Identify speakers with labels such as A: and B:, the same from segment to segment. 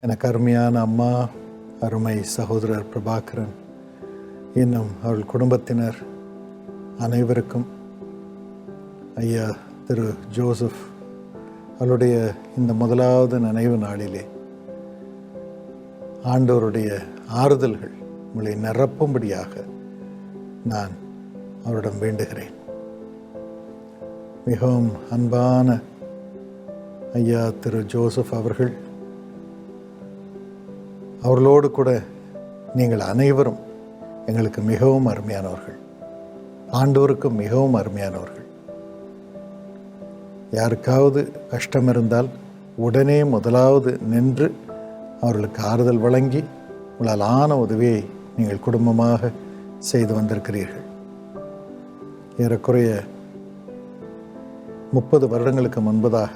A: எனக்கு அருமையான அம்மா, அருமை சகோதரர் பிரபாகரன், இன்னும் அவர்கள் குடும்பத்தினர் அனைவருக்கும் ஐயா திரு ஜோசப் அவருடைய இந்த முதலாவது நினைவு நாளிலே ஆண்டவருடைய ஆறுதல்கள் உங்களை நிரப்பும்படியாக நான் அவரிடம் வேண்டுகிறேன். மிகவும் அன்பான ஐயா திரு ஜோசப் அவர்களோடு கூட நீங்கள் அனைவரும் எங்களுக்கு மிகவும் அருமையானவர்கள், ஆண்டவருக்கு மிகவும் அருமையானவர்கள். யாருக்காவது கஷ்டம் இருந்தால் உடனே முதலாவது நின்று அவர்களுக்கு ஆறுதல் வழங்கி உங்களால் ஆன உதவியை நீங்கள் குடும்பமாக செய்து வந்திருக்கிறீர்கள். ஏறக்குறைய 30 வருடங்களுக்கு முன்பதாக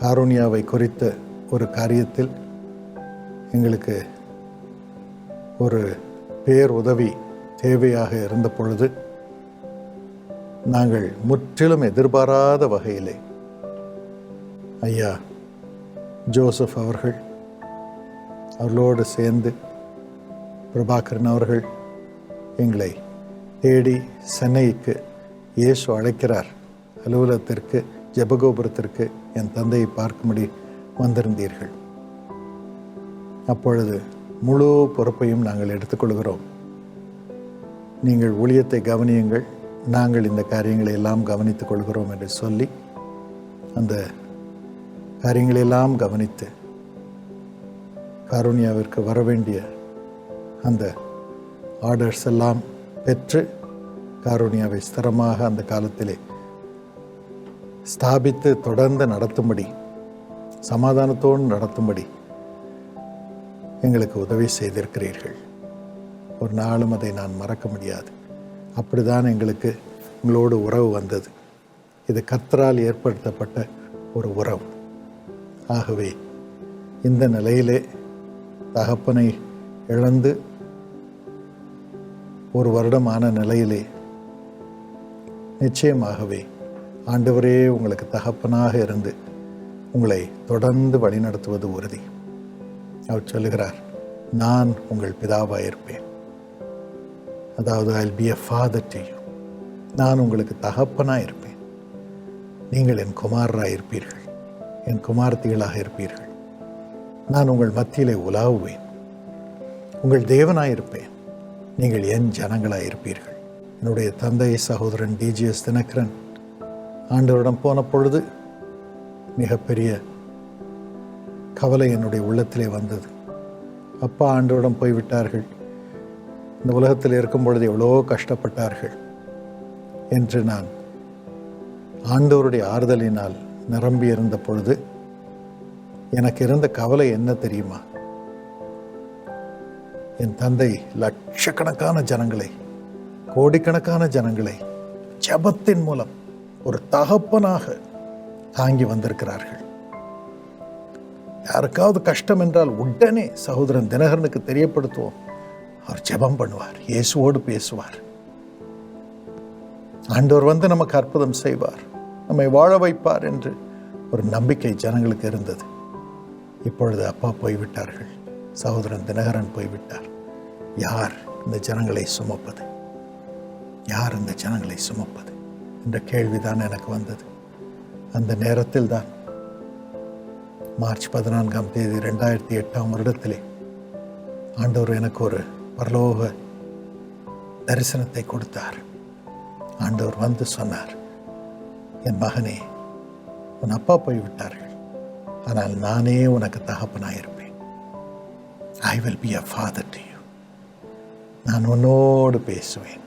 A: காருண்யாவை குறித்த ஒரு காரியத்தில் எங்களுக்கு ஒரு பேருதவி தேவையாக இருந்த பொழுது நாங்கள் முற்றிலும் எதிர்பாராத வகையிலே ஐயா ஜோசப் அவர்களோடு சேர்ந்து பிரபாகரன் அவர்கள் எங்களை தேடி சென்னைக்கு இயேசு அழைக்கிறார் அலுவலகத்திற்கு ஜெபகோபுரத்திற்கு என் தந்தையை பார்க்கும்படி வந்திருந்தீர்கள். அப்பொழுது முழு பொறுப்பையும் நாங்கள் எடுத்துக்கொள்கிறோம். நீங்கள் ஊழியத்தை கவனியுங்கள், நாங்கள் இந்த காரியங்களை எல்லாம் கவனித்துக் கொள்கிறோம் என்று சொல்லி அந்த காரியங்களெல்லாம் கவனித்து காருண்யாவிற்கு வரவேண்டிய அந்த ஆர்டர்ஸ் எல்லாம் பெற்று காருண்யாவை ஸ்திரமாக அந்த காலத்திலே ஸ்தாபித்து தொடர்ந்து நடத்தும்படி, சமாதானத்தோடு நடத்தும்படி எங்களுக்கு உதவி செய்திருக்கிறீர்கள். ஒரு நாளும் அதை நான் மறக்க முடியாது. அப்படிதான் எங்களுக்கு உங்களோடு உறவு வந்தது. இது கர்த்தரால் ஏற்படுத்தப்பட்ட ஒரு உறவு. ஆகவே இந்த நிலையிலே தகப்பனை இழந்து 1 வருடம் ஆன நிலையிலே நிச்சயமாகவே ஆண்டவரே உங்களுக்கு தகப்பனாக இருந்து உங்களை தொடர்ந்து வழிநடத்துவது உறுதி. அவர் சொல்லுகிறார், நான் உங்கள் பிதாவாக இருப்பேன். அதாவது I'll be a father to you. நான் உங்களுக்கு தகப்பனாக இருப்பேன். நீங்கள் என் குமாரராக இருப்பீர்கள், என் குமார்த்திகளாக இருப்பீர்கள். நான் உங்கள் மத்தியிலே உலாவுவேன், உங்கள் தேவனாக இருப்பேன். நீங்கள் என் ஜனங்களாக இருப்பீர்கள். என்னுடைய தந்தை சகோதரன் டிஜிஎஸ் தினகரன் ஆண்டவரிடம் போன பொழுது மிகப்பெரிய கவலை என்னுடைய உள்ளத்திலே வந்தது. அப்பா ஆண்டவரிடம் போய்விட்டார்கள், இந்த உலகத்தில் இருக்கும் பொழுது எவ்வளோ கஷ்டப்பட்டார்கள் என்று நான் ஆண்டவருடைய ஆறுதலினால் நிரம்பி இருந்த பொழுது எனக்கு இருந்த கவலை என்ன தெரியுமா? என் தந்தை லட்சக்கணக்கான ஜனங்களை, கோடிக்கணக்கான ஜனங்களை ஜெபத்தின் மூலம் ஒரு தகப்பனாக தாங்கி வந்திருக்கிறார்கள். யாருக்காவது கஷ்டம் என்றால் உடனே சகோதரன் தினகரனுக்கு தெரியப்படுத்துவோம். அவர் ஜெபம் பண்ணுவார், இயேசுவோடு பேசுவார். ஆண்டவர் வந்து நமக்கு அற்புதம் செய்வார், நம்மை வாழ வைப்பார் என்று ஒரு நம்பிக்கை ஜனங்களுக்கு இருந்தது. இப்பொழுது அப்பா போய்விட்டார்கள், சகோதரன் தினகரன் போய்விட்டார். யார் இந்த ஜனங்களை சுமப்பது? யார் இந்த ஜனங்களை சுமப்பது என்ற கேள்விதான் எனக்கு வந்தது. அந்த நேரத்தில் தான் மார்ச் 14ஆம் தேதி 2008ஆம் வருடத்திலே ஆண்டவர் எனக்கு ஒரு பரலோக தரிசனத்தை கொடுத்தார். ஆண்டவர் வந்து சொன்னார், என் மகனே, உன் அப்பா போய்விட்டார்கள், ஆனால் நானே உனக்கு தகப்பனாயிருப்பேன். I will be a father to you. நான் உன்னோடு பேசுவேன்.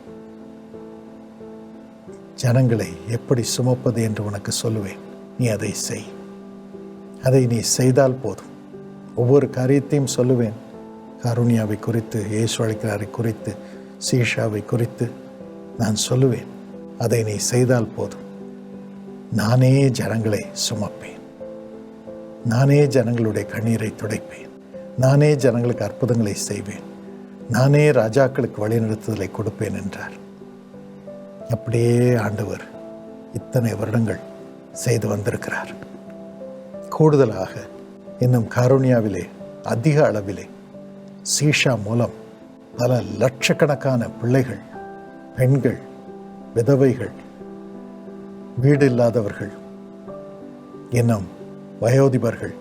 A: ஜனங்களை எப்படி சுமப்பது என்று உனக்கு சொல்லுவேன். நீ அதை செய். அதை நீ செய்தால் போதும். ஒவ்வொரு காரியத்தையும் சொல்லுவேன். காருண்யாவை குறித்து, இயேசு அழைக்கிறாரை குறித்து, சீஷாவை குறித்து நான் சொல்லுவேன். அதை நீ செய்தால் போதும். நானே ஜனங்களை சுமப்பேன். நானே ஜனங்களுடைய கண்ணீரை துடைப்பேன். நானே ஜனங்களுக்கு அற்புதங்களை செய்வேன். நானே ராஜாக்களுக்கு வழிநடத்துதலை கொடுப்பேன் என்றார். அப்படியே ஆண்டவர் இத்தனை வருடங்கள் செய்து வந்திருக்கிறார். கூடுதலாக இன்னும் கருணியாவிலே அதிக அளவிலே சீஷா மூலம் பல லட்சக்கணக்கான பிள்ளைகள், பெண்கள், விதவைகள், வீடு இல்லாதவர்கள், இன்னும் வயோதிபர்கள்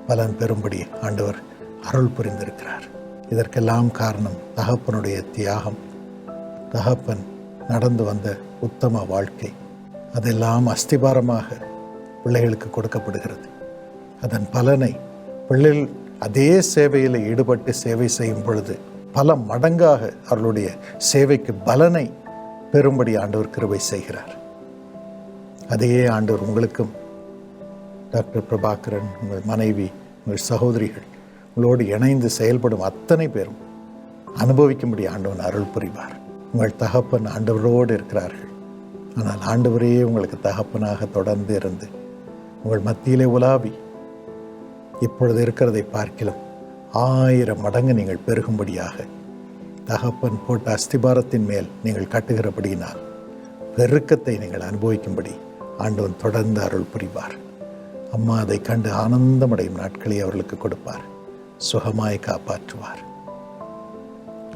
A: பலன் பெறும்படி ஆண்டவர் அருள் புரிந்திருக்கிறார். இதற்கெல்லாம் காரணம் தகப்பனுடைய தியாகம், தகப்பன் நடந்து வந்த உத்தம வாழ்க்கை. அதெல்லாம் அஸ்திபாரமாக பிள்ளைகளுக்கு கொடுக்கப்படுகிறது. அதன் பலனை பிள்ளைகள் அதே சேவையில் ஈடுபட்டு சேவை செய்யும் பொழுது பல மடங்காக அவர்களுடைய சேவைக்கு பலனை பெறும்படி ஆண்டவர் கிருபை செய்கிறார். அதையே ஆண்டவர் உங்களுக்கும், டாக்டர் பிரபாகரன், உங்கள் மனைவி, உங்கள் சகோதரிகள், உங்களோடு இணைந்து செயல்படும் அத்தனை பேரும் அனுபவிக்கும்படி ஆண்டவன் அருள் புரிவார். உங்கள் தகப்பன் ஆண்டவரோடு இருக்கிறார்கள். ஆனால் ஆண்டவரே உங்களுக்கு தகப்பனாக தொடர்ந்து இருந்து உங்கள் மத்தியிலே உலாவி இப்பொழுது இருக்கிறதை பார்க்கிலும் 1000 மடங்கு நீங்கள் பெருகும்படியாக தகப்பன் போட்ட அஸ்திபாரத்தின் மேல் நீங்கள் கட்டுகிறபடியினால் பெருக்கத்தை நீங்கள் அனுபவிக்கும்படி ஆண்டவன் தொடர்ந்து அருள் புரிவார். அம்மா அதை கண்டு ஆனந்தமடையும் நாட்களை அவர்களுக்கு கொடுப்பார். சுகமாய் காப்பாற்றுவார்.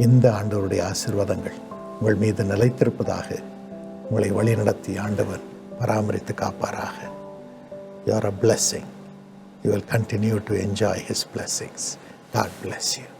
A: இந்த ஆண்டவருடைய ஆசீர்வாதங்கள் உங்கள் மீது நிலைத்திருப்பதாக உங்களை வழிநடத்தி ஆண்டவன் பராமரித்து காப்பாராக. You are a blessing. You will continue to enjoy His blessings. God bless you.